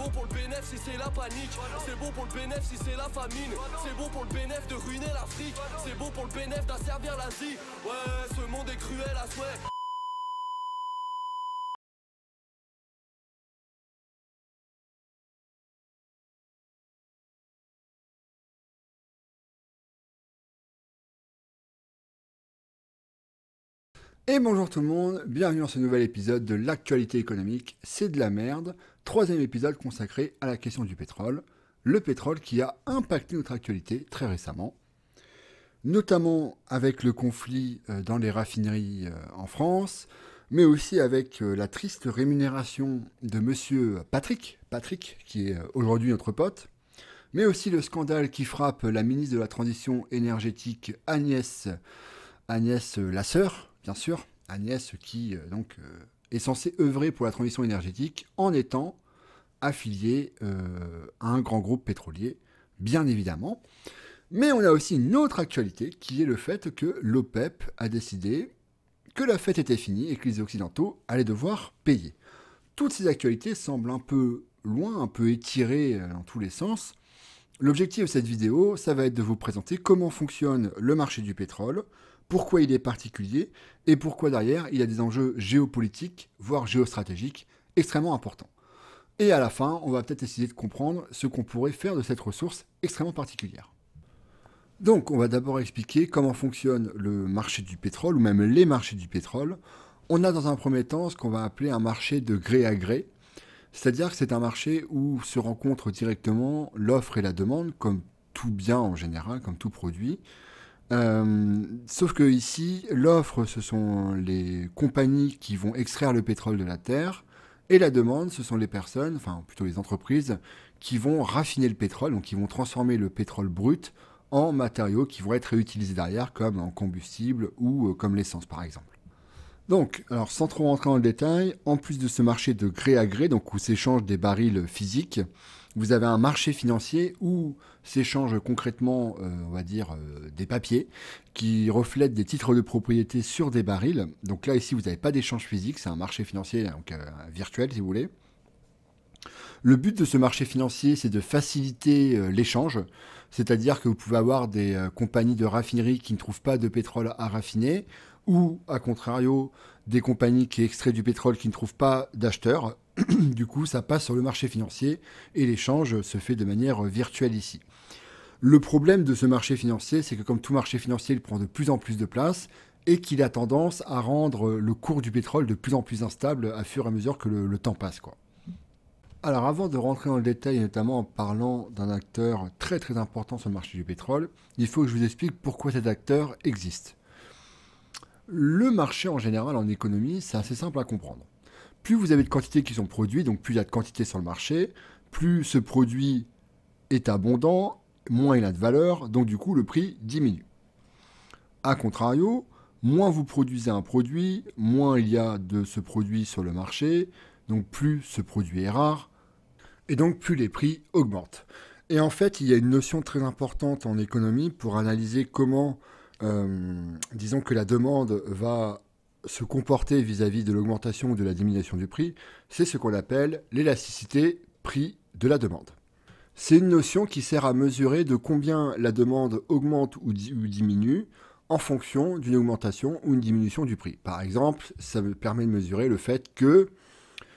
bon pour le bénéf si c'est la panique. C'est bon pour le bénéf si c'est la famine. C'est bon pour le bénéf de ruiner l'Afrique. C'est bon pour le bénéf d'asservir l'Asie. Ouais, ce monde est cruel à souhait. Et bonjour tout le monde, bienvenue dans ce nouvel épisode de l'actualité économique, c'est de la merde, troisième épisode consacré à la question du pétrole, le pétrole qui a impacté notre actualité très récemment, notamment avec le conflit dans les raffineries en France, mais aussi avec la triste rémunération de monsieur Patrick qui est aujourd'hui notre pote, mais aussi le scandale qui frappe la ministre de la Transition énergétique Agnès Lasserre, bien sûr, Agnès qui est censée œuvrer pour la transition énergétique en étant affiliée à un grand groupe pétrolier, bien évidemment. Mais on a aussi une autre actualité qui est le fait que l'OPEP a décidé que la fête était finie et que les Occidentaux allaient devoir payer. Toutes ces actualités semblent un peu loin, un peu étirées dans tous les sens. L'objectif de cette vidéo, ça va être de vous présenter comment fonctionne le marché du pétrole, pourquoi il est particulier et pourquoi derrière il y a des enjeux géopolitiques, voire géostratégiques, extrêmement importants. Et à la fin, on va peut-être essayer de comprendre ce qu'on pourrait faire de cette ressource extrêmement particulière. Donc, on va d'abord expliquer comment fonctionne le marché du pétrole, ou même les marchés du pétrole. On a dans un premier temps ce qu'on va appeler un marché de gré à gré, c'est-à-dire que c'est un marché où se rencontrent directement l'offre et la demande, comme tout bien en général, comme tout produit. Sauf que ici, l'offre, ce sont les compagnies qui vont extraire le pétrole de la terre, et la demande, ce sont les personnes, enfin plutôt les entreprises, qui vont raffiner le pétrole, donc qui vont transformer le pétrole brut en matériaux qui vont être réutilisés derrière, comme en combustible ou comme l'essence par exemple. Donc, alors sans trop rentrer dans le détail, en plus de ce marché de gré à gré, donc où s'échangent des barils physiques, vous avez un marché financier où s'échangent concrètement, on va dire, des papiers qui reflètent des titres de propriété sur des barils. Donc là, ici, vous n'avez pas d'échange physique, c'est un marché financier donc, virtuel, si vous voulez. Le but de ce marché financier, c'est de faciliter l'échange, c'est-à-dire que vous pouvez avoir des compagnies de raffinerie qui ne trouvent pas de pétrole à raffiner, ou, à contrario, des compagnies qui extraient du pétrole qui ne trouvent pas d'acheteurs. Du coup, ça passe sur le marché financier et l'échange se fait de manière virtuelle ici. Le problème de ce marché financier, c'est que comme tout marché financier, il prend de plus en plus de place et qu'il a tendance à rendre le cours du pétrole de plus en plus instable à fur et à mesure que le temps passe, quoi. Alors avant de rentrer dans le détail, notamment en parlant d'un acteur très très important sur le marché du pétrole, il faut que je vous explique pourquoi cet acteur existe. Le marché en général en économie, c'est assez simple à comprendre. Plus vous avez de quantités qui sont produites, donc plus il y a de quantité sur le marché, plus ce produit est abondant, moins il a de valeur, donc du coup le prix diminue. A contrario, moins vous produisez un produit, moins il y a de ce produit sur le marché, donc plus ce produit est rare, et donc plus les prix augmentent. Et en fait, il y a une notion très importante en économie pour analyser comment, disons que la demande va se comporter vis-à-vis de l'augmentation ou de la diminution du prix, c'est ce qu'on appelle l'élasticité prix de la demande. C'est une notion qui sert à mesurer de combien la demande augmente ou diminue en fonction d'une augmentation ou une diminution du prix. Par exemple, ça me permet de mesurer le fait que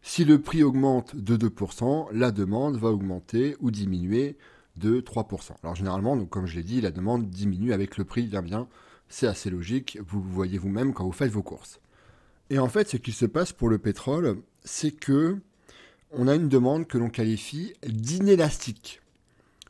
si le prix augmente de 2%, la demande va augmenter ou diminuer de 3%. Alors généralement, donc, comme je l'ai dit, la demande diminue avec le prix, bien. C'est assez logique, vous le voyez vous-même quand vous faites vos courses. Et en fait, ce qui se passe pour le pétrole, c'est que on a une demande que l'on qualifie d'inélastique.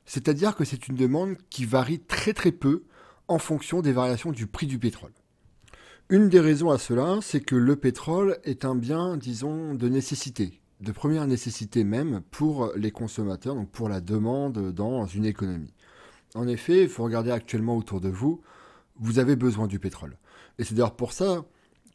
C'est-à-dire que c'est une demande qui varie très très peu en fonction des variations du prix du pétrole. Une des raisons à cela, c'est que le pétrole est un bien, disons, de nécessité, de première nécessité même pour les consommateurs, donc pour la demande dans une économie. En effet, il faut regarder actuellement autour de vous, vous avez besoin du pétrole. Et c'est d'ailleurs pour ça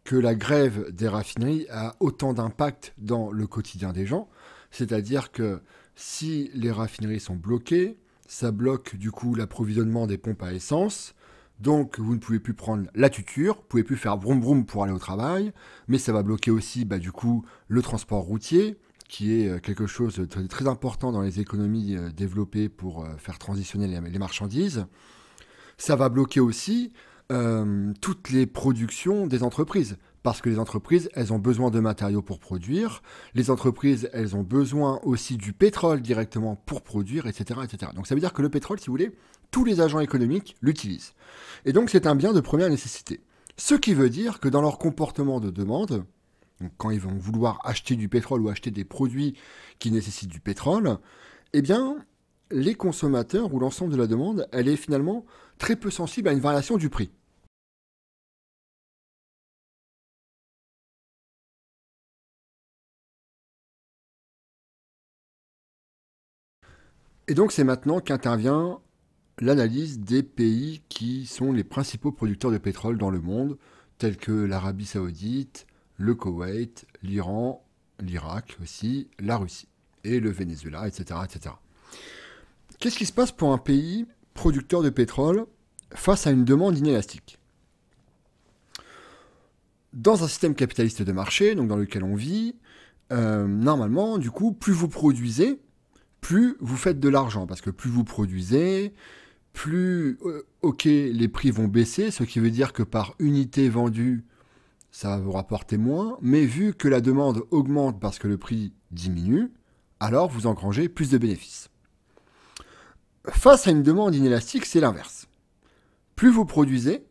que la grève des raffineries a autant d'impact dans le quotidien des gens. C'est-à-dire que si les raffineries sont bloquées, ça bloque du coup l'approvisionnement des pompes à essence. Donc vous ne pouvez plus prendre la tuture, vous ne pouvez plus faire vroom vroom pour aller au travail, mais ça va bloquer aussi du coup le transport routier, qui est quelque chose de très important dans les économies développées pour faire transitionner les marchandises, ça va bloquer aussi toutes les productions des entreprises. Parce que les entreprises, elles ont besoin de matériaux pour produire. Les entreprises, elles ont besoin aussi du pétrole directement pour produire, etc., etc. Donc ça veut dire que le pétrole, si vous voulez, tous les agents économiques l'utilisent. Et donc c'est un bien de première nécessité. Ce qui veut dire que dans leur comportement de demande, donc quand ils vont vouloir acheter du pétrole ou acheter des produits qui nécessitent du pétrole, eh bien, les consommateurs ou l'ensemble de la demande, elle est finalement très peu sensible à une variation du prix. Et donc c'est maintenant qu'intervient l'analyse des pays qui sont les principaux producteurs de pétrole dans le monde, tels que l'Arabie Saoudite, le Koweït, l'Iran, l'Irak aussi, la Russie et le Venezuela, etc., etc. Qu'est-ce qui se passe pour un pays producteur de pétrole face à une demande inélastique? Dans un système capitaliste de marché, donc dans lequel on vit, normalement, du coup, plus vous produisez, plus vous faites de l'argent, parce que plus vous produisez, plus, ok, les prix vont baisser, ce qui veut dire que par unité vendue, ça va vous rapporter moins, mais vu que la demande augmente parce que le prix diminue, alors vous engrangez plus de bénéfices. Face à une demande inélastique, c'est l'inverse. Plus vous produisez,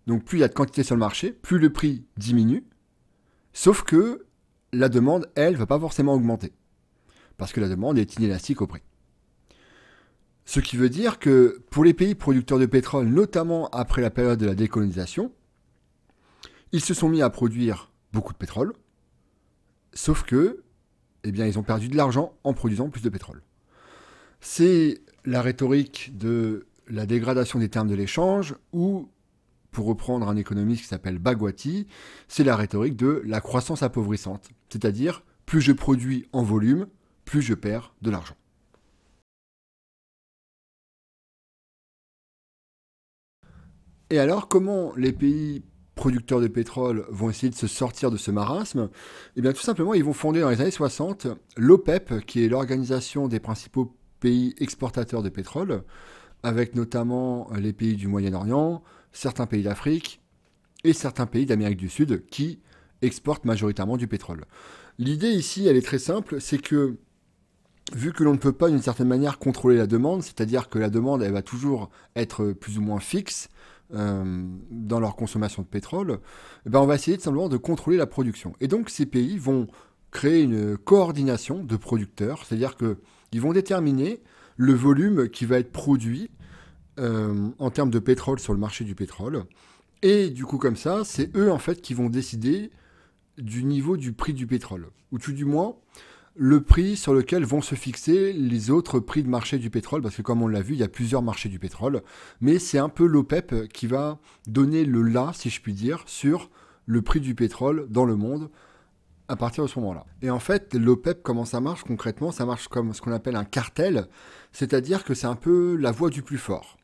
donc plus il y a de quantité sur le marché, plus le prix diminue, sauf que la demande, elle, ne va pas forcément augmenter. Parce que la demande est inélastique au prix. Ce qui veut dire que pour les pays producteurs de pétrole, notamment après la période de la décolonisation, ils se sont mis à produire beaucoup de pétrole, sauf que, eh bien, ils ont perdu de l'argent en produisant plus de pétrole. C'est la rhétorique de la dégradation des termes de l'échange, ou, pour reprendre un économiste qui s'appelle Bhagwati, c'est la rhétorique de la croissance appauvrissante. C'est-à-dire, plus je produis en volume, plus je perds de l'argent. Et alors, comment les pays producteurs de pétrole vont essayer de se sortir de ce marasme? Eh bien, tout simplement, ils vont fonder dans les années 60 l'OPEP, qui est l'organisation des principaux pays exportateurs de pétrole, avec notamment les pays du Moyen-Orient, certains pays d'Afrique et certains pays d'Amérique du Sud qui exportent majoritairement du pétrole. L'idée ici, elle est très simple, c'est que vu que l'on ne peut pas d'une certaine manière contrôler la demande, c'est-à-dire que la demande elle va toujours être plus ou moins fixe dans leur consommation de pétrole, eh ben on va essayer simplement de contrôler la production. Et donc ces pays vont créer une coordination de producteurs, c'est-à-dire qu'ils vont déterminer le volume qui va être produit en termes de pétrole sur le marché du pétrole. Et du coup comme ça, c'est eux en fait qui vont décider du niveau du prix du pétrole, ou tout du moins le prix sur lequel vont se fixer les autres prix de marché du pétrole, parce que comme on l'a vu, il y a plusieurs marchés du pétrole, mais c'est un peu l'OPEP qui va donner le là, si je puis dire, sur le prix du pétrole dans le monde à partir de ce moment-là. Et en fait, l'OPEP, comment ça marche concrètement? Ça marche comme ce qu'on appelle un cartel, c'est-à-dire que c'est un peu la voix du plus fort.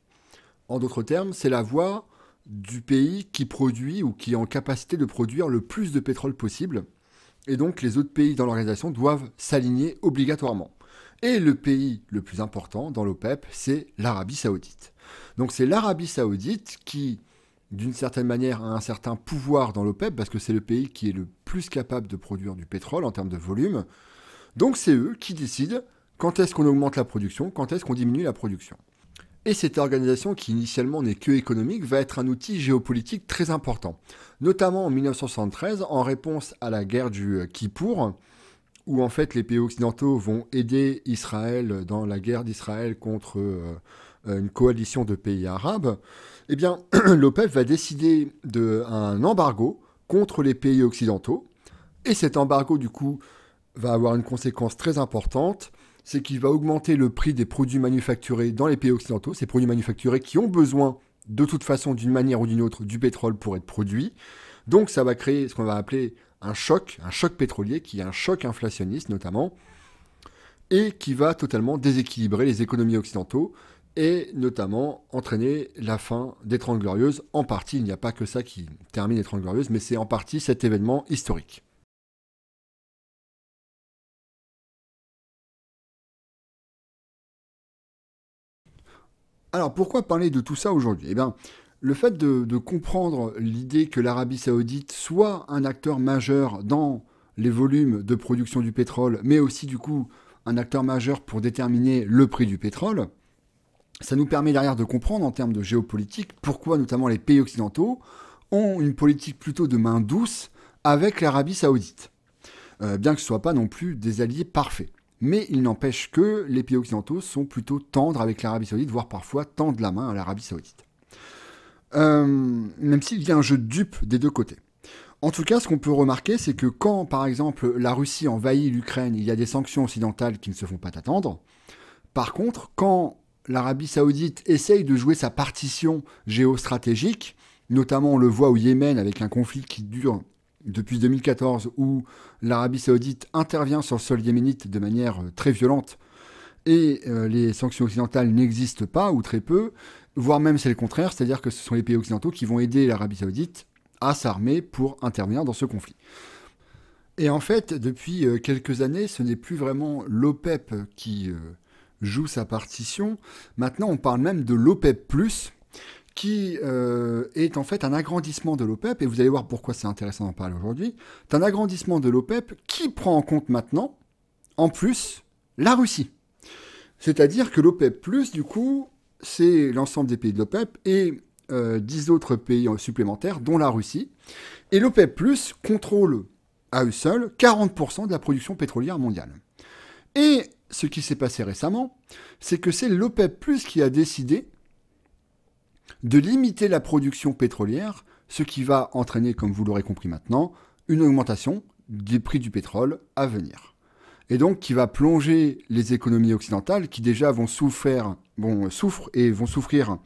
En d'autres termes, c'est la voix du pays qui produit ou qui est en capacité de produire le plus de pétrole possible. Et donc, les autres pays dans l'organisation doivent s'aligner obligatoirement. Et le pays le plus important dans l'OPEP, c'est l'Arabie Saoudite. Donc, c'est l'Arabie Saoudite qui, d'une certaine manière, a un certain pouvoir dans l'OPEP, parce que c'est le pays qui est le plus capable de produire du pétrole en termes de volume. Donc, c'est eux qui décident quand est-ce qu'on augmente la production, quand est-ce qu'on diminue la production. Et cette organisation, qui initialement n'est que économique, va être un outil géopolitique très important. Notamment en 1973, en réponse à la guerre du Kippour, où en fait les pays occidentaux vont aider Israël dans la guerre d'Israël contre une coalition de pays arabes, eh bien l'OPEP va décider d'un embargo contre les pays occidentaux. Et cet embargo, du coup, va avoir une conséquence très importante, c'est qu'il va augmenter le prix des produits manufacturés dans les pays occidentaux, ces produits manufacturés qui ont besoin de toute façon, d'une manière ou d'une autre, du pétrole pour être produit. Donc ça va créer ce qu'on va appeler un choc pétrolier, qui est un choc inflationniste notamment, et qui va totalement déséquilibrer les économies occidentaux, et notamment entraîner la fin des 30 Glorieuses. En partie, il n'y a pas que ça qui termine les 30 Glorieuses, mais c'est en partie cet événement historique. Alors pourquoi parler de tout ça aujourd'hui? Eh bien, le fait de comprendre l'idée que l'Arabie Saoudite soit un acteur majeur dans les volumes de production du pétrole, mais aussi du coup un acteur majeur pour déterminer le prix du pétrole, ça nous permet derrière de comprendre en termes de géopolitique pourquoi notamment les pays occidentaux ont une politique plutôt de main douce avec l'Arabie Saoudite. Bien que ce ne soit pas non plus des alliés parfaits. Mais il n'empêche que les pays occidentaux sont plutôt tendres avec l'Arabie Saoudite, voire parfois tendent la main à l'Arabie Saoudite. Même s'il y a un jeu de dupes des deux côtés. En tout cas, ce qu'on peut remarquer, c'est que quand, par exemple, la Russie envahit l'Ukraine, il y a des sanctions occidentales qui ne se font pas attendre. Par contre, quand l'Arabie Saoudite essaye de jouer sa partition géostratégique, notamment on le voit au Yémen avec un conflit qui dure depuis 2014 où l'Arabie Saoudite intervient sur le sol yéménite de manière très violente et les sanctions occidentales n'existent pas ou très peu, voire même c'est le contraire, c'est-à-dire que ce sont les pays occidentaux qui vont aider l'Arabie Saoudite à s'armer pour intervenir dans ce conflit. Et en fait, depuis quelques années, ce n'est plus vraiment l'OPEP qui joue sa partition. Maintenant, on parle même de l'OPEP+, qui est en fait un agrandissement de l'OPEP, et vous allez voir pourquoi c'est intéressant d'en parler aujourd'hui. C'est un agrandissement de l'OPEP qui prend en compte maintenant, en plus, la Russie. C'est-à-dire que l'OPEP+, du coup, c'est l'ensemble des pays de l'OPEP et 10 autres pays supplémentaires, dont la Russie. Et l'OPEP+, contrôle à eux seuls 40% de la production pétrolière mondiale. Et ce qui s'est passé récemment, c'est que c'est l'OPEP+, qui a décidé de limiter la production pétrolière, ce qui va entraîner, comme vous l'aurez compris maintenant, une augmentation des prix du pétrole à venir. Et donc qui va plonger les économies occidentales qui déjà souffrent et vont souffrir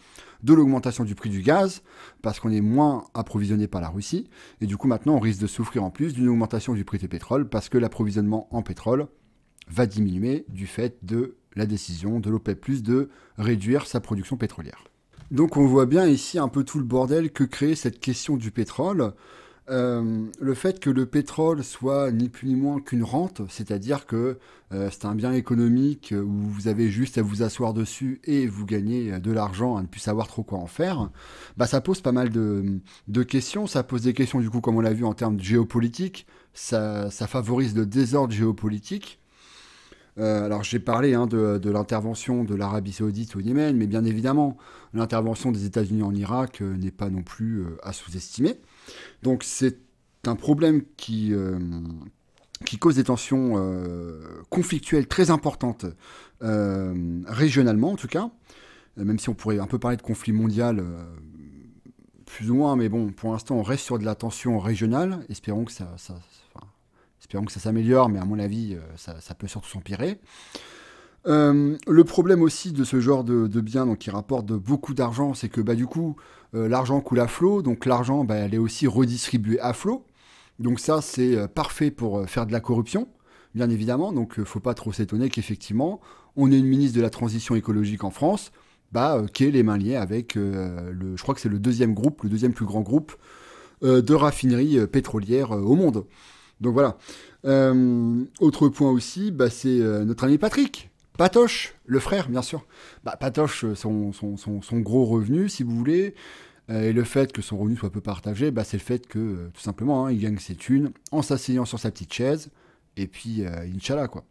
de l'augmentation du prix du gaz, parce qu'on est moins approvisionné par la Russie, et du coup maintenant on risque de souffrir en plus d'une augmentation du prix du pétrole, parce que l'approvisionnement en pétrole va diminuer du fait de la décision de l'OPEP+, de réduire sa production pétrolière. Donc on voit bien ici un peu tout le bordel que crée cette question du pétrole. Le fait que le pétrole soit ni plus ni moins qu'une rente, c'est-à-dire que c'est un bien économique où vous avez juste à vous asseoir dessus et vous gagnez de l'argent à ne plus savoir trop quoi en faire, bah ça pose pas mal de questions. Ça pose des questions du coup, comme on l'a vu, en termes de géopolitique. Ça favorise le désordre géopolitique. Alors j'ai parlé de l'intervention de l'Arabie Saoudite au Yémen, mais bien évidemment, l'intervention des États-Unis en Irak n'est pas non plus à sous-estimer. Donc c'est un problème qui cause des tensions conflictuelles très importantes, régionalement en tout cas, même si on pourrait un peu parler de conflit mondial plus ou moins, mais bon, pour l'instant on reste sur de la tension régionale, espérons que ça s'améliore, mais à mon avis, ça peut surtout s'empirer. Le problème aussi de ce genre de biens donc, qui rapporte beaucoup d'argent, c'est que du coup, l'argent coule à flot, donc l'argent, elle est aussi redistribuée à flot. Donc ça, c'est parfait pour faire de la corruption, bien évidemment. Donc il ne faut pas trop s'étonner qu'effectivement, on ait une ministre de la transition écologique en France, qui ait les mains liées avec, je crois que c'est le deuxième plus grand groupe de raffineries pétrolières au monde. Donc voilà. Autre point aussi, c'est notre ami Patrick. Patoche, le frère, bien sûr. Patoche, son gros revenu, si vous voulez, et le fait que son revenu soit peu partagé, c'est le fait que, tout simplement, il gagne ses thunes en s'asseyant sur sa petite chaise, et puis, Inch'Allah, quoi.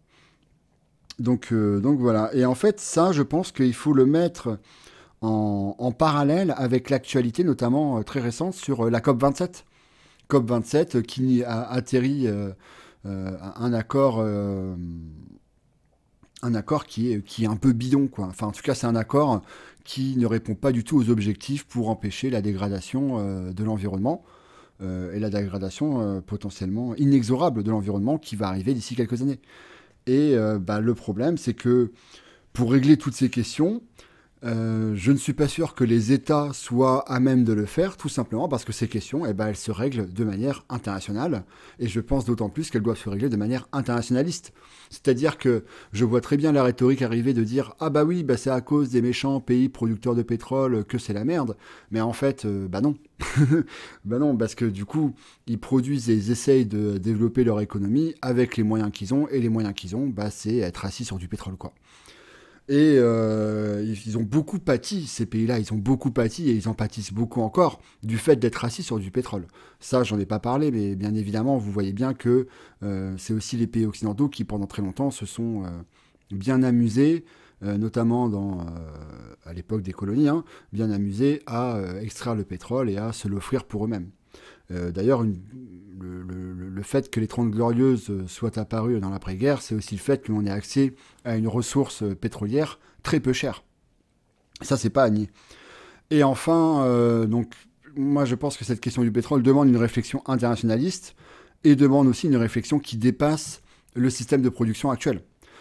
Donc voilà. Et en fait, ça, je pense qu'il faut le mettre en parallèle avec l'actualité, notamment très récente, sur la COP27. COP27 qui a atterri un accord qui est un peu bidon, quoi. Enfin, en tout cas, c'est un accord qui ne répond pas du tout aux objectifs pour empêcher la dégradation de l'environnement et la dégradation potentiellement inexorable de l'environnement qui va arriver d'ici quelques années. Et le problème, c'est que pour régler toutes ces questions, je ne suis pas sûr que les États soient à même de le faire, tout simplement parce que ces questions, elles se règlent de manière internationale, et je pense d'autant plus qu'elles doivent se régler de manière internationaliste. C'est-à-dire que je vois très bien la rhétorique arriver de dire « Ah oui, c'est à cause des méchants pays producteurs de pétrole que c'est la merde », mais en fait, non. Non, parce que du coup, ils produisent et ils essayent de développer leur économie avec les moyens qu'ils ont, et les moyens qu'ils ont, c'est être assis sur du pétrole, quoi. Et ils ont beaucoup pâti, ces pays-là, ils ont beaucoup pâti et ils en pâtissent beaucoup encore du fait d'être assis sur du pétrole. Ça, j'en ai pas parlé, mais bien évidemment, vous voyez bien que c'est aussi les pays occidentaux qui, pendant très longtemps, se sont bien amusés, notamment à l'époque des colonies, hein, bien amusés à extraire le pétrole et à se l'offrir pour eux-mêmes. D'ailleurs, le fait que les 30 Glorieuses soient apparues dans l'après-guerre, c'est aussi le fait que l'on ait accès à une ressource pétrolière très peu chère. Ça, c'est pas à nier. Et enfin, donc, moi, je pense que cette question du pétrole demande une réflexion internationaliste et demande aussi une réflexion qui dépasse le système de production actuel.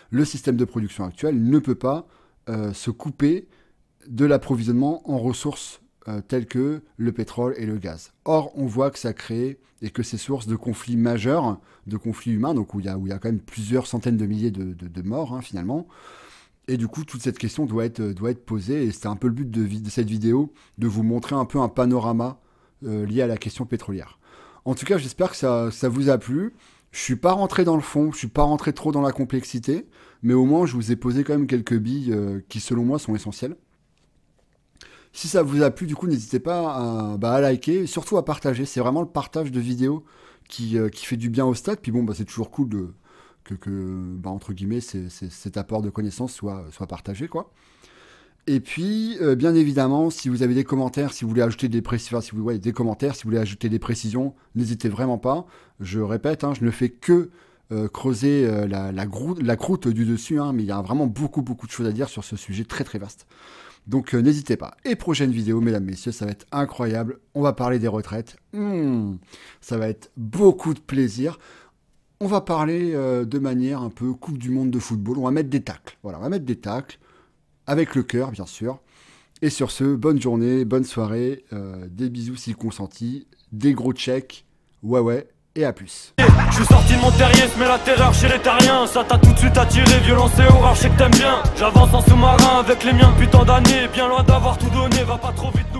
Le système de production actuel ne peut pas se couper de l'approvisionnement en ressources tels que le pétrole et le gaz. Or, on voit que ça crée et que c'est source de conflits majeurs, de conflits humains, donc où il y a quand même plusieurs centaines de milliers de morts, hein, finalement. Et du coup, toute cette question doit être posée, et c'était un peu le but de cette vidéo, de vous montrer un peu un panorama lié à la question pétrolière. En tout cas, j'espère que ça vous a plu. Je suis pas rentré dans le fond, je suis pas rentré trop dans la complexité, mais au moins, je vous ai posé quand même quelques billes qui, selon moi, sont essentielles. Si ça vous a plu, du coup, n'hésitez pas à liker, et surtout à partager. C'est vraiment le partage de vidéos qui fait du bien au stade. Puis bon, c'est toujours cool que entre guillemets, cet apport de connaissances soit partagé, quoi. Et puis, bien évidemment, si vous avez des commentaires, si vous voulez ajouter des précisions, si vous voyez des commentaires, si vous voulez ajouter des précisions, n'hésitez vraiment pas. Je répète, hein, je ne fais que creuser la croûte du dessus, hein, mais il y a vraiment beaucoup de choses à dire sur ce sujet très très vaste. Donc n'hésitez pas. Et prochaine vidéo, mesdames, messieurs, ça va être incroyable. On va parler des retraites. Ça va être beaucoup de plaisir. On va parler de manière un peu Coupe du Monde de football. On va mettre des tacles. Voilà, on va mettre des tacles. Avec le cœur, bien sûr. Et sur ce, bonne journée, bonne soirée. Des bisous si consentis. Des gros checks. Ouais. Et à plus. Je suis sorti de mon terrier, se met la terreur chez les terriens. Ça t'a tout de suite attiré, violence et horreur, je sais que t'aimes bien. J'avance en sous-marin avec les miens depuis tant d'années. Bien loin d'avoir tout donné, va pas trop vite.